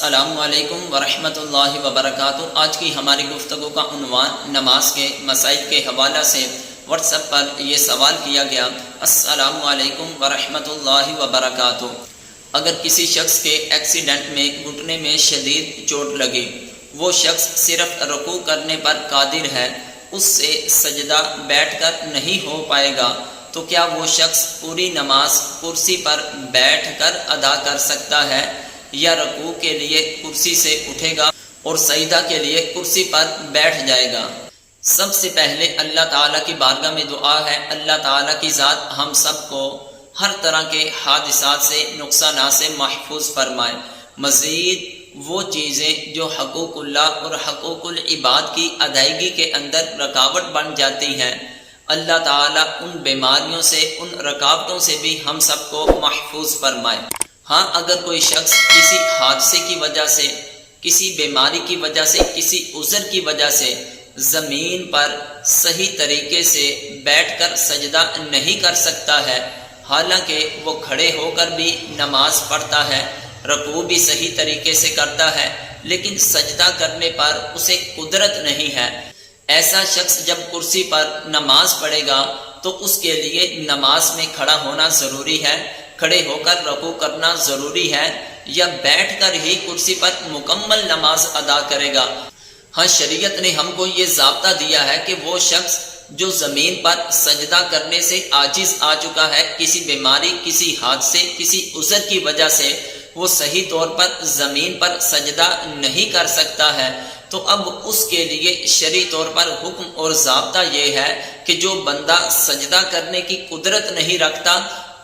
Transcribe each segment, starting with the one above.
السلام علیکم ورحمۃ اللہ وبرکاتہ۔ آج کی ہماری گفتگو کا عنوان نماز کے مسائل کے حوالہ سے واٹس ایپ پر یہ سوال کیا گیا۔ السلام علیکم ورحمۃ اللہ وبرکاتہ۔ اگر کسی شخص کے ایکسیڈنٹ میں گھٹنے میں شدید چوٹ لگی، وہ شخص صرف رکوع کرنے پر قادر ہے، اس سے سجدہ بیٹھ کر نہیں ہو پائے گا، تو کیا وہ شخص پوری نماز کرسی پر بیٹھ کر ادا کر سکتا ہے، یا رکوع کے لیے کرسی سے اٹھے گا اور سجدہ کے لیے کرسی پر بیٹھ جائے گا؟ سب سے پہلے اللہ تعالیٰ کی بارگاہ میں دعا ہے، اللہ تعالیٰ کی ذات ہم سب کو ہر طرح کے حادثات سے، نقصانات سے محفوظ فرمائے۔ مزید وہ چیزیں جو حقوق اللہ اور حقوق العباد کی ادائیگی کے اندر رکاوٹ بن جاتی ہیں، اللہ تعالیٰ ان بیماریوں سے، ان رکاوٹوں سے بھی ہم سب کو محفوظ فرمائے۔ ہاں، اگر کوئی شخص کسی حادثے کی وجہ سے، کسی بیماری کی وجہ سے، کسی عذر کی وجہ سے زمین پر صحیح طریقے سے بیٹھ کر سجدہ نہیں کر سکتا ہے، حالانکہ وہ کھڑے ہو کر بھی نماز پڑھتا ہے، رکوع بھی صحیح طریقے سے کرتا ہے، لیکن سجدہ کرنے پر اسے قدرت نہیں ہے، ایسا شخص جب کرسی پر نماز پڑھے گا تو اس کے لیے نماز میں کھڑا ہونا ضروری ہے، کھڑے ہو کر رکوع کرنا ضروری ہے، یا بیٹھ کر ہی کرسی پر مکمل نماز ادا کرے گا؟ ہاں، شریعت نے ہم کو یہ ضابطہ دیا ہے کہ وہ شخص جو زمین پر سجدہ کرنے سے عاجز آ چکا ہے، کسی بیماری، کسی حادثے، کسی عذر کی وجہ سے وہ صحیح طور پر زمین پر سجدہ نہیں کر سکتا ہے، تو اب اس کے لیے شرعی طور پر حکم اور ضابطہ یہ ہے کہ جو بندہ سجدہ کرنے کی قدرت نہیں رکھتا،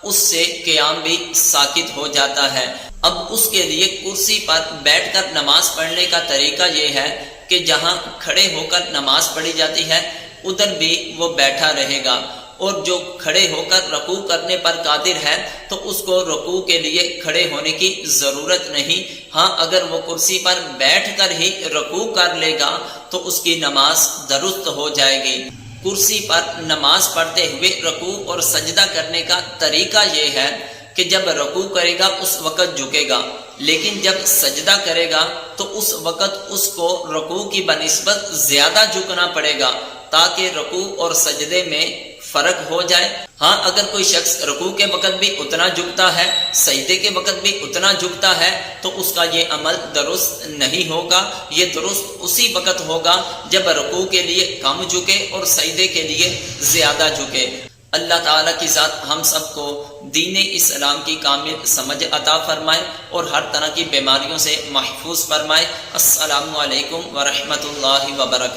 اس سے قیام بھی ساقط ہو جاتا ہے۔ اب اس کے لیے کرسی پر بیٹھ کر نماز پڑھنے کا طریقہ یہ ہے کہ جہاں کھڑے ہو کر نماز پڑھی جاتی ہے ادھر بھی وہ بیٹھا رہے گا، اور جو کھڑے ہو کر رکوع کرنے پر قادر ہے تو اس کو رکوع کے لیے کھڑے ہونے کی ضرورت نہیں۔ ہاں، اگر وہ کرسی پر بیٹھ کر ہی رکوع کر لے گا تو اس کی نماز درست ہو جائے گی۔ کرسی پر نماز پڑھتے ہوئے رکوع اور سجدہ کرنے کا طریقہ یہ ہے کہ جب رکوع کرے گا اس وقت جھکے گا، لیکن جب سجدہ کرے گا تو اس وقت اس کو رکوع کی بنسبت زیادہ جھکنا پڑے گا، تاکہ رکوع اور سجدے میں فرق ہو جائے۔ ہاں، اگر کوئی شخص رکوع کے وقت بھی اتنا جھکتا ہے، سجدے کے وقت بھی اتنا جھکتا ہے، تو اس کا یہ عمل درست نہیں ہوگا۔ یہ درست اسی وقت ہوگا جب رکوع کے لیے کم جھکے اور سجدے کے لیے زیادہ جھکے۔ اللہ تعالیٰ کی ذات ہم سب کو دین اسلام کی کامل سمجھ عطا فرمائے اور ہر طرح کی بیماریوں سے محفوظ فرمائے۔ السلام علیکم ورحمۃ اللہ وبرکاتہ۔